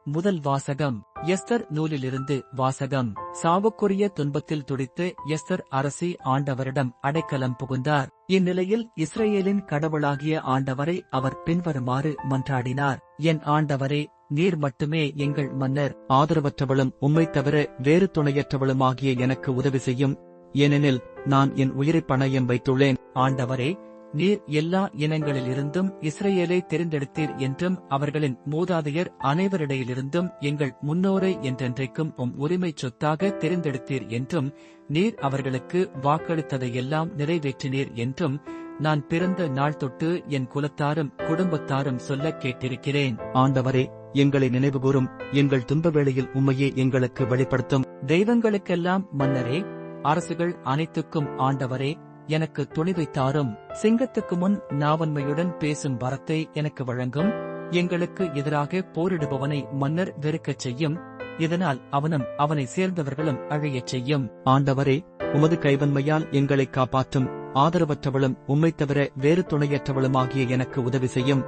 முதல் வாசகம். எஸ்தர் நூலிலிருந்து வாசகம். சாவுக்குரிய துன்பத்தில் துடித்து எஸ்தர் அரசி ஆண்டவரிடம் அடைக்கலம் புகுந்தார். இந்நிலையில் இஸ்ரேலின் கடவுளாகிய ஆண்டவரை அவர் பின்வருமாறு மன்றாடினார். என் ஆண்டவரே, நீர் மட்டுமே எங்கள் மன்னர். ஆதரவற்றவளும் உம்மைத் தவிர வேறு துணையற்றவளுமாகிய எனக்கு உதவி செய்யும். ஏனெனில் நான் என் உயிரை பணயம் வைத்துள்ளேன். ஆண்டவரே, நீர் எல்லா இனங்களிலிருந்தும் இஸ்ரேலை தெரிந்தெடுத்தீர் என்றும் அவர்களின் மூதாதையர் அனைவரிடையிலிருந்தும் எங்கள் முன்னோரை என்றென்றைக்கும் உரிமைச் சொத்தாக தெரிந்தெடுத்தீர் என்றும் நீர் அவர்களுக்கு வாக்களித்ததையெல்லாம் நிறைவேற்றினீர் என்றும் நான் பிறந்த நாள் தொட்டு என் குலத்தாரும் குடும்பத்தாரும் சொல்லக் கேட்டிருக்கிறேன். ஆண்டவரே, எங்களை நினைவுகூரும். எங்கள் துன்ப வேளையில் உம்மையே எங்களுக்கு வெளிப்படுத்தும். தெய்வங்களுக்கெல்லாம் மன்னரே, அரசுகள் அனைத்துக்கும் ஆண்டவரே, எனக்கு துணிவை தாரும். சிங்கத்துக்கு முன் நாவன்மையுடன் பேசும் வரத்தை எனக்கு வழங்கும். எங்களுக்கு எதிராக போரிடுபவனை மன்னர் வெறுக்கச் செய்யும். இதனால் அவனும் அவனை சேர்ந்தவர்களும் அழியச் செய்யும். ஆண்டவரே, உமது கைவன்மையால் எங்களை காப்பாற்றும். ஆதரவற்றவளும் உம்மைத் தவிர வேறு துணையற்றவளுமாகிய எனக்கு உதவி செய்யும்.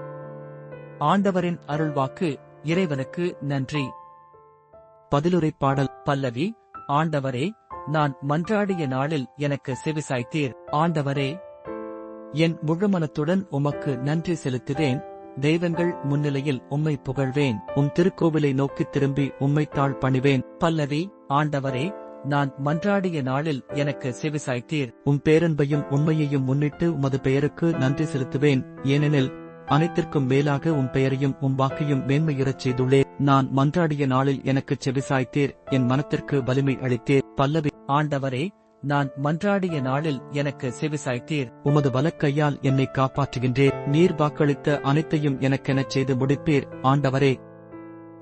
ஆண்டவரின் அருள்வாக்கு. இறைவனுக்கு நன்றி. பதிலுரை பாடல். பல்லவி. ஆண்டவரே, நான் மன்றாடிய நாளில் எனக்கு செவிசாய்த்தீர். ஆண்டவரே, என் முழுமனத்துடன் உமக்கு நன்றி செலுத்துவேன். தெய்வங்கள் முன்னிலையில் உம்மை புகழ்வேன். உம் திருக்கோவிலை நோக்கித் திரும்பி உம்மை தாழ் பணிவேன். பல்லவி. ஆண்டவரே, நான் மன்றாடிய நாளில் எனக்கு செவிசாய்த்தீர். உம் பேரன்பையும் உண்மையையும் முன்னிட்டு உமது பெயருக்கு நன்றி செலுத்துவேன். ஏனெனில் அனைத்திற்கும் மேலாக உம் பெயரையும் உம் வாக்கையும் மேன்மையுறச் செய்துள்ளேன். நான் மன்றாடிய நாளில் எனக்குச் செவிசாய்த்தீர். என் மனத்திற்கு வலிமை அளித்தீர். பல்லவி. ஆண்டவரே, நான் மன்றாடிய நாளில் எனக்கு செவிசாய்த்தீர். உமது வலக்கையால் என்னை காப்பாற்றுகின்றீர். நீர் வாக்களித்த அனைத்தையும் எனக்கெனச் செய்து முடிப்பீர். ஆண்டவரே,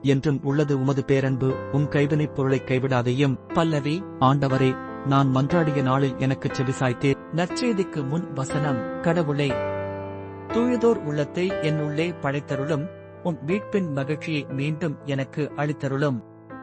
என்றும் உள்ளது உமது பேரன்பு. உம் கைவினைப் பொருளைக் கைவிடாதையும். பல்லவி. ஆண்டவரே, நான் மன்றாடிய நாளில் எனக்குச் செவிசாய்த்தீர். நற்செய்திக்கு முன் வசனம். கடவுளே, தூயதோர் உள்ளத்தை என்னுள்ளே படைத்தருளும். உம் மீட்பின் மகிழ்ச்சியை மீண்டும் எனக்கு அளித்தருளும்.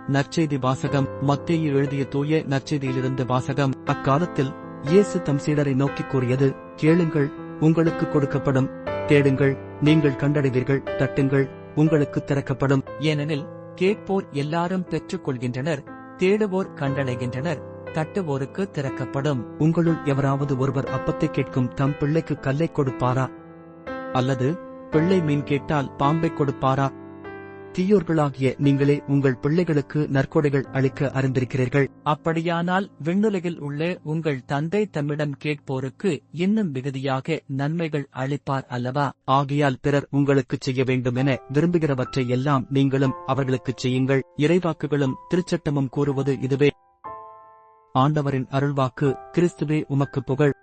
நற்செய்தி வாசகம். மத்தேயு எழுதிய தூய நற்செய்தியிலிருந்து வாசகம். அக்காலத்தில் இயேசு தம் சீடரை நோக்கிக் கூறியது: கேளுங்கள், உங்களுக்கு கொடுக்கப்படும். தேடுங்கள், நீங்கள் கண்டடைவீர்கள். தட்டுங்கள், உங்களுக்கு திறக்கப்படும். ஏனெனில் கேட்போர் எல்லாரும் பெற்றுக் கொள்கின்றனர். தேடுவோர் கண்டடைகின்றனர். தட்டுவோருக்கு திறக்கப்படும். உங்களுள் எவராவது ஒருவர் அப்பத்தை கேட்கும் தம் பிள்ளைக்கு கல்லை கொடுப்பாரா? அல்லது பிள்ளை மீன் கேட்டால் பாம்பை கொடுப்பாரா? தீயோர்களாகிய நீங்களே உங்கள் பிள்ளைகளுக்கு நற்கொடைகள் அளிக்க அறிந்திருக்கிறீர்கள். அப்படியானால் விண்ணுலகில் உள்ள உங்கள் தந்தை தம்மிடம் கேட்போருக்கு இன்னும் மிகுதியாக நன்மைகள் அளிப்பார் அல்லவா? ஆகையால் பிறர் உங்களுக்குச் செய்ய வேண்டுமென விரும்புகிறவற்றை எல்லாம் நீங்களும் அவர்களுக்குச் செய்யுங்கள். இறைவாக்குகளும் திருச்சட்டமும் கூறுவது இதுவே. ஆண்டவரின் அருள்வாக்கு. கிறிஸ்துவே, உமக்கு புகழ்.